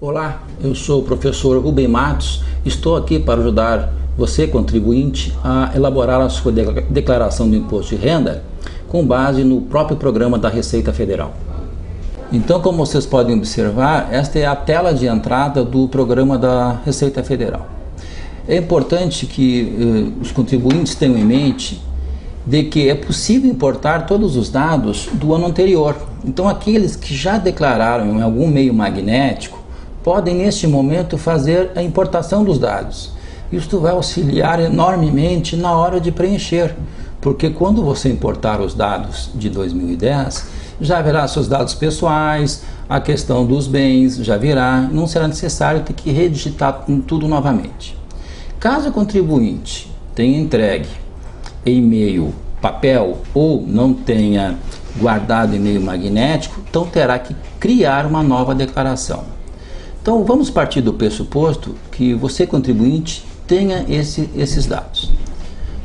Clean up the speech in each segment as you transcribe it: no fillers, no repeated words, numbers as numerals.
Olá, eu sou o professor Rubem Matos. Estou aqui para ajudar você, contribuinte, a elaborar a sua declaração do imposto de renda com base no próprio programa da Receita Federal. Então, como vocês podem observar, esta é a tela de entrada do programa da Receita Federal. É importante que os contribuintes tenham em mente de que é possível importar todos os dados do ano anterior. Então, aqueles que já declararam em algum meio magnético podem, neste momento, fazer a importação dos dados. Isto vai auxiliar enormemente na hora de preencher, porque quando você importar os dados de 2010, já haverá seus dados pessoais, a questão dos bens já virá, não será necessário ter que redigitar tudo novamente. Caso o contribuinte tenha entregue e-mail papel ou não tenha guardado e-mail magnético, então terá que criar uma nova declaração. Então vamos partir do pressuposto que você, contribuinte, tenha esses dados.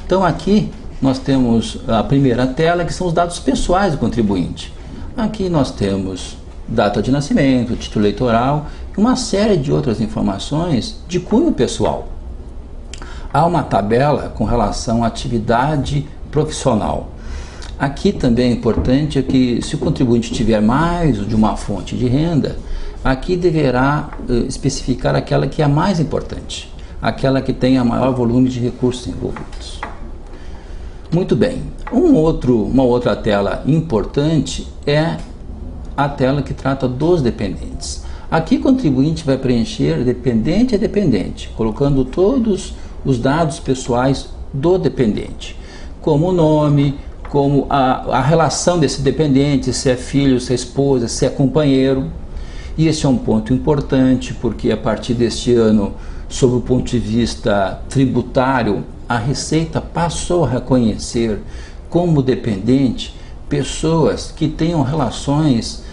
Então aqui nós temos a primeira tela, que são os dados pessoais do contribuinte. Aqui nós temos data de nascimento, título eleitoral e uma série de outras informações de cunho pessoal. Há uma tabela com relação à atividade profissional. Aqui também é importante que, se o contribuinte tiver mais de uma fonte de renda, aqui deverá especificar aquela que é a mais importante, aquela que tenha maior volume de recursos envolvidos. Muito bem, uma outra tela importante é a tela que trata dos dependentes. Aqui o contribuinte vai preencher dependente a dependente, colocando todos os dados pessoais do dependente, como o nome, como a relação desse dependente, se é filho, se é esposa, se é companheiro. E esse é um ponto importante, porque a partir deste ano, sob o ponto de vista tributário, a Receita passou a reconhecer como dependente pessoas que tenham relações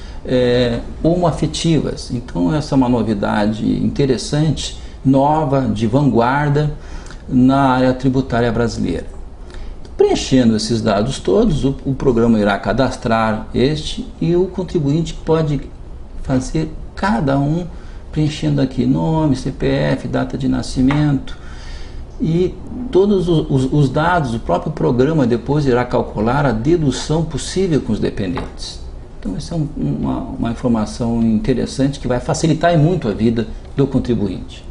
homoafetivas. Então essa é uma novidade interessante, nova, de vanguarda na área tributária brasileira. Preenchendo esses dados todos, o programa irá cadastrar este e o contribuinte pode fazer cada um preenchendo aqui nome, CPF, data de nascimento e todos os dados. O próprio programa depois irá calcular a dedução possível com os dependentes. Então essa é uma informação interessante que vai facilitar muito a vida do contribuinte.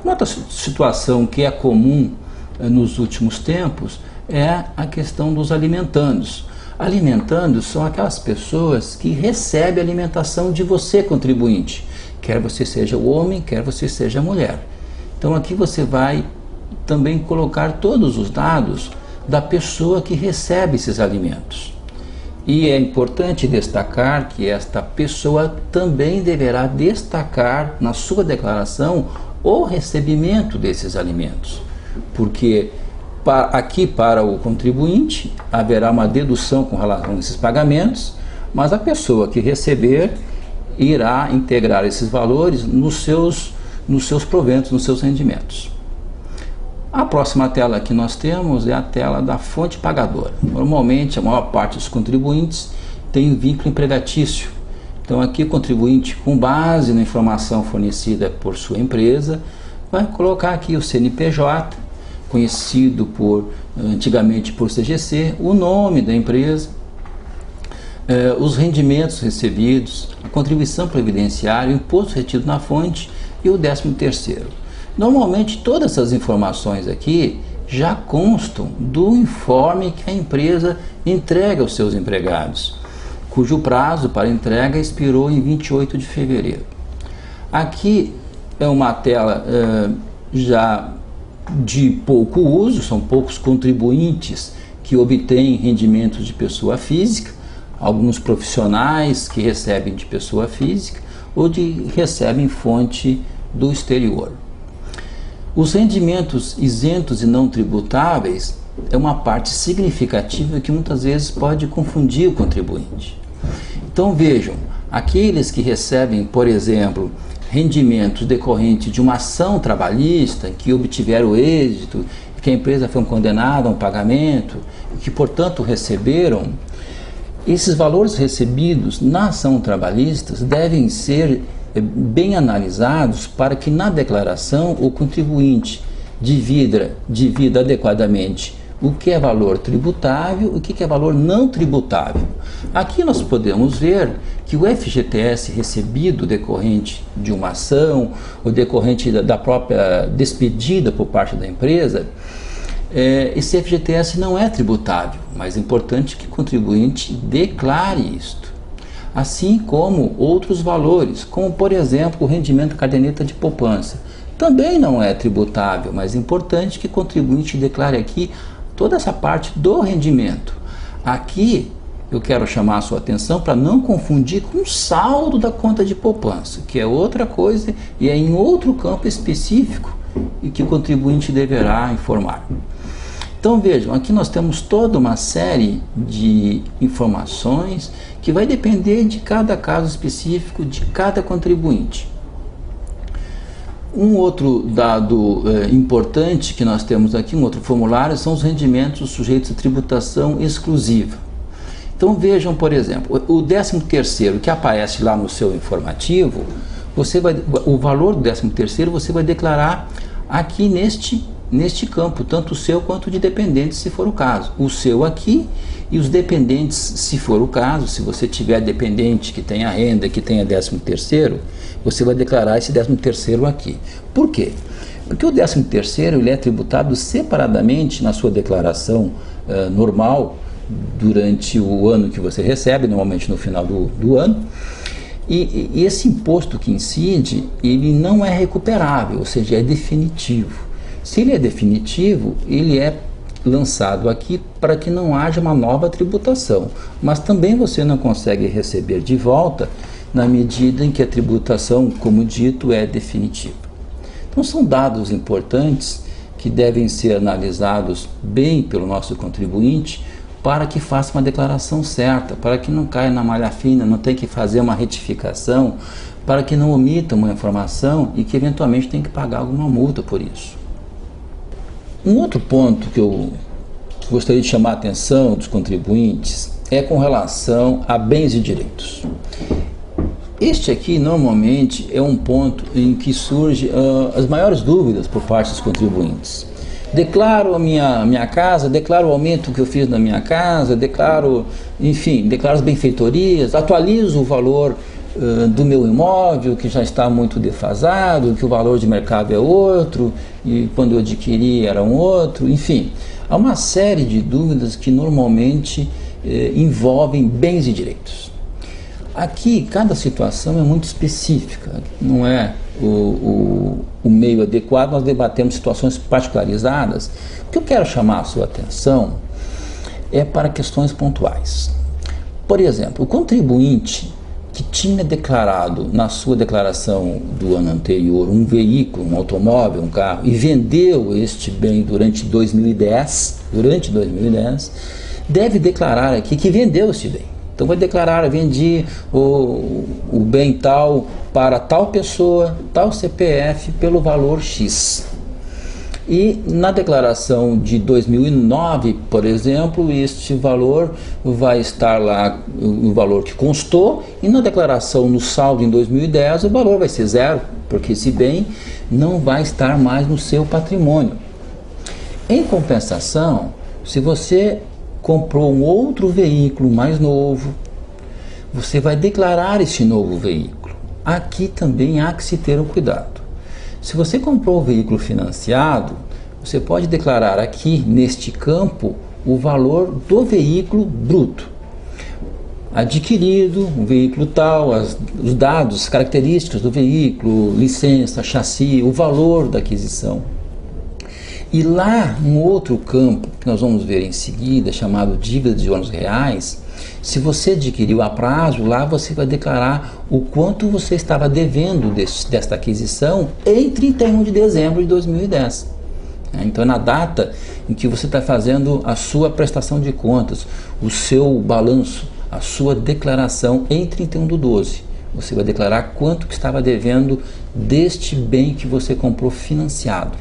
Uma outra situação que é comum nos últimos tempos é a questão dos alimentandos. Alimentandos são aquelas pessoas que recebem alimentação de você, contribuinte, quer você seja o homem, quer você seja a mulher. Então aqui você vai também colocar todos os dados da pessoa que recebe esses alimentos. E é importante destacar que esta pessoa também deverá destacar na sua declaração o recebimento desses alimentos, porque aqui para o contribuinte haverá uma dedução com relação a esses pagamentos, mas a pessoa que receber irá integrar esses valores nos seus proventos, nos seus rendimentos. A próxima tela que nós temos é a tela da fonte pagadora. Normalmente a maior parte dos contribuintes tem um vínculo empregatício. Então aqui o contribuinte, com base na informação fornecida por sua empresa, vai colocar aqui o CNPJ, conhecido antigamente por CGC, o nome da empresa, os rendimentos recebidos, a contribuição previdenciária, o imposto retido na fonte e o 13º. Normalmente todas essas informações aqui já constam do informe que a empresa entrega aos seus empregados, cujo prazo para entrega expirou em 28 de fevereiro. Aqui é uma tela já de pouco uso, são poucos contribuintes que obtêm rendimentos de pessoa física, alguns profissionais que recebem de pessoa física ou recebem fonte do exterior. Os rendimentos isentos e não tributáveis é uma parte significativa que muitas vezes pode confundir o contribuinte. Então vejam, aqueles que recebem, por exemplo, rendimentos decorrentes de uma ação trabalhista que obtiveram êxito, que a empresa foi condenada a um pagamento, e que portanto receberam, esses valores recebidos na ação trabalhista devem ser bem analisados para que na declaração o contribuinte divida adequadamente o que é valor tributável e o que é valor não tributável. Aqui nós podemos ver que o FGTS recebido decorrente de uma ação ou decorrente da própria despedida por parte da empresa, esse FGTS não é tributável, mas é importante que o contribuinte declare isto. Assim como outros valores, como por exemplo o rendimento caderneta de poupança, também não é tributável, mas é importante que o contribuinte declare aqui toda essa parte do rendimento. Aqui eu quero chamar a sua atenção para não confundir com o saldo da conta de poupança, que é outra coisa e é em outro campo específico e que o contribuinte deverá informar. Então vejam, aqui nós temos toda uma série de informações que vai depender de cada caso específico de cada contribuinte. Um outro dado importante que nós temos aqui, um outro formulário, são os rendimentos sujeitos a tributação exclusiva. Então vejam, por exemplo, o 13º que aparece lá no seu informativo, o valor do 13º você vai declarar aqui neste campo, tanto o seu quanto o de dependentes, se for o caso. O seu aqui e os dependentes, se for o caso. Se você tiver dependente que tenha renda, que tenha 13º, você vai declarar esse 13º aqui. Por quê? Porque o 13º ele é tributado separadamente na sua declaração normal durante o ano que você recebe, normalmente no final do ano. E esse imposto que incide, ele não é recuperável, ou seja, é definitivo. Se ele é definitivo, ele é lançado aqui para que não haja uma nova tributação, mas também você não consegue receber de volta na medida em que a tributação, como dito, é definitiva. Então são dados importantes que devem ser analisados bem pelo nosso contribuinte para que faça uma declaração certa, para que não caia na malha fina, não tenha que fazer uma retificação, para que não omita uma informação e que eventualmente tenha que pagar alguma multa por isso. Um outro ponto que eu gostaria de chamar a atenção dos contribuintes é com relação a bens e direitos. Este aqui normalmente é um ponto em que surgem as maiores dúvidas por parte dos contribuintes. Declaro a minha casa, declaro o aumento que eu fiz na minha casa, declaro as benfeitorias, atualizo o valor do meu imóvel, que já está muito defasado, que o valor de mercado é outro, e quando eu adquiri era um outro, enfim. Há uma série de dúvidas que normalmente envolvem bens e direitos. Aqui, cada situação é muito específica, não é o meio adequado, nós debatemos situações particularizadas. O que eu quero chamar a sua atenção é para questões pontuais. Por exemplo, o contribuinte que tinha declarado na sua declaração do ano anterior um veículo, um automóvel, um carro, e vendeu este bem durante 2010, deve declarar aqui que vendeu este bem. Então vai declarar, vendi o bem tal para tal pessoa, tal CPF, pelo valor X. E na declaração de 2009, por exemplo, este valor vai estar lá, o valor que constou, e na declaração no saldo em 2010 o valor vai ser zero, porque esse bem não vai estar mais no seu patrimônio. Em compensação, se você comprou um outro veículo mais novo, você vai declarar esse novo veículo. Aqui também há que se ter um cuidado. Se você comprou o veículo financiado, você pode declarar aqui neste campo o valor do veículo bruto. Adquirido, um veículo tal, os dados, as características do veículo, licença, chassi, o valor da aquisição. E lá, um outro campo que nós vamos ver em seguida, chamado dívida de ônus reais, se você adquiriu a prazo, lá você vai declarar o quanto você estava devendo desta aquisição em 31 de dezembro de 2010. Então é na data em que você está fazendo a sua prestação de contas, o seu balanço, a sua declaração em 31/12. Você vai declarar quanto que estava devendo deste bem que você comprou financiado,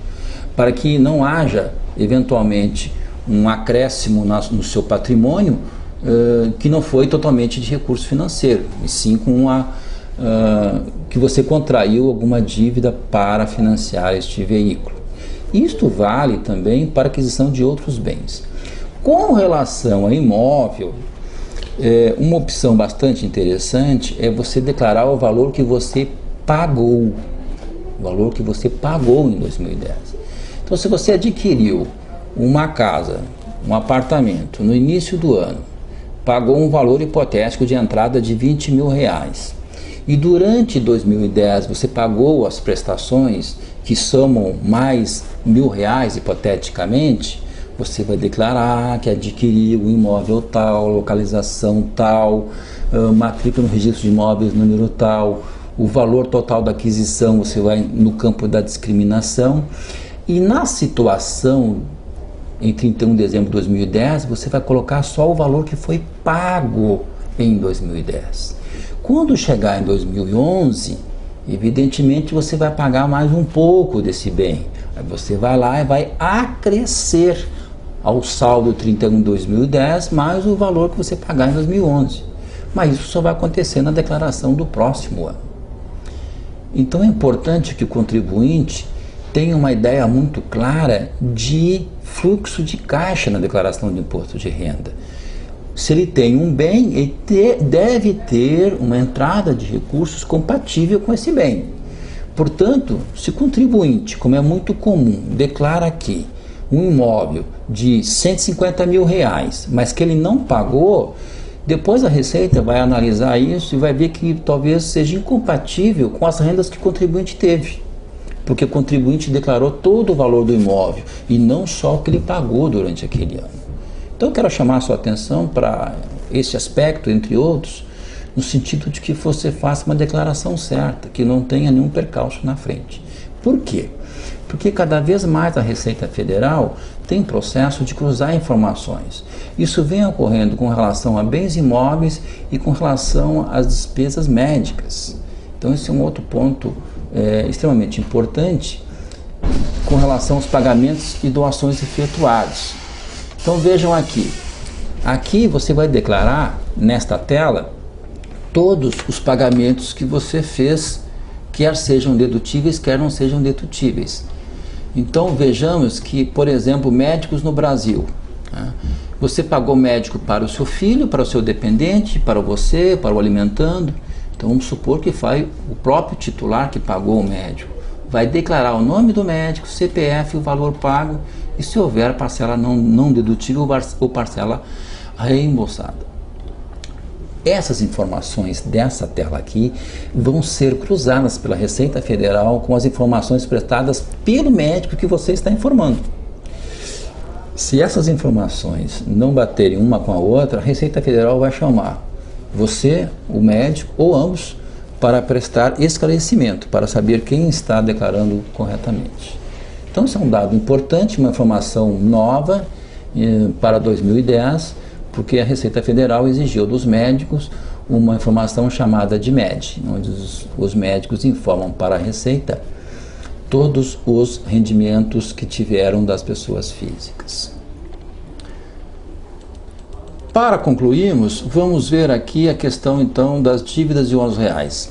para que não haja, eventualmente, um acréscimo no seu patrimônio que não foi totalmente de recurso financeiro, e sim com que você contraiu alguma dívida para financiar este veículo. Isto vale também para a aquisição de outros bens. Com relação a imóvel, uma opção bastante interessante é você declarar o valor que você pagou, em 2010. Então, se você adquiriu uma casa, um apartamento no início do ano, pagou um valor hipotético de entrada de R$20 mil, e durante 2010 você pagou as prestações que somam mais R$1.000 hipoteticamente, você vai declarar que adquiriu um imóvel tal, localização tal, matrícula no registro de imóveis número tal, o valor total da aquisição você vai no campo da discriminação, e na situação em 31 de dezembro de 2010 você vai colocar só o valor que foi pago em 2010. Quando chegar em 2011, evidentemente você vai pagar mais um pouco desse bem. Aí você vai lá e vai acrescer ao saldo 31 de 2010 mais o valor que você pagar em 2011. Mas isso só vai acontecer na declaração do próximo ano. Então é importante que o contribuinte tenha uma ideia muito clara de fluxo de caixa na declaração de imposto de renda. Se ele tem um bem, ele deve ter uma entrada de recursos compatível com esse bem. Portanto, se o contribuinte, como é muito comum, declara aqui um imóvel de R$150 mil, mas que ele não pagou, depois a Receita vai analisar isso e vai ver que talvez seja incompatível com as rendas que o contribuinte teve, porque o contribuinte declarou todo o valor do imóvel e não só o que ele pagou durante aquele ano. Então eu quero chamar a sua atenção para esse aspecto, entre outros, no sentido de que você faça uma declaração certa, que não tenha nenhum percalço na frente. Por quê? Porque cada vez mais a Receita Federal tem processo de cruzar informações. Isso vem ocorrendo com relação a bens imóveis e com relação às despesas médicas. Então esse é um outro ponto extremamente importante com relação aos pagamentos e doações efetuados. Então vejam aqui. Aqui você vai declarar, nesta tela, todos os pagamentos que você fez, quer sejam dedutíveis, quer não sejam dedutíveis. Então vejamos que, por exemplo, médicos no Brasil, né? Você pagou médico para o seu filho, para o seu dependente, para você, para o alimentando. Então vamos supor que foi o próprio titular que pagou o médico. Vai declarar o nome do médico, CPF, o valor pago e, se houver parcela não dedutível ou parcela reembolsada. Essas informações dessa tela aqui vão ser cruzadas pela Receita Federal com as informações prestadas pelo médico que você está informando. Se essas informações não baterem uma com a outra, a Receita Federal vai chamar você, o médico ou ambos para prestar esclarecimento, para saber quem está declarando corretamente. Então isso é um dado importante, uma informação nova para 2010, porque a Receita Federal exigiu dos médicos uma informação chamada de MED, onde os médicos informam para a Receita todos os rendimentos que tiveram das pessoas físicas. Para concluirmos, vamos ver aqui a questão então das dívidas de R$11.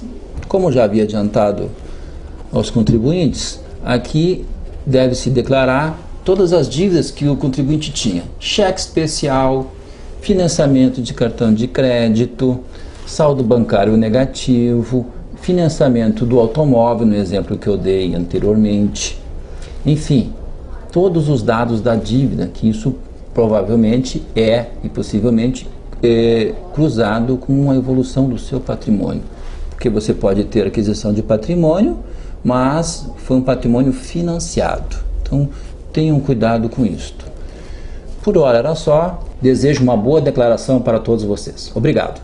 Como já havia adiantado aos contribuintes, aqui deve-se declarar todas as dívidas que o contribuinte tinha: cheque especial, financiamento de cartão de crédito, saldo bancário negativo, financiamento do automóvel, no exemplo que eu dei anteriormente. Enfim, todos os dados da dívida, que isso provavelmente e possivelmente cruzado com a evolução do seu patrimônio. Porque você pode ter aquisição de patrimônio, mas foi um patrimônio financiado. Então, tenham cuidado com isto. Por hora era só. Desejo uma boa declaração para todos vocês. Obrigado.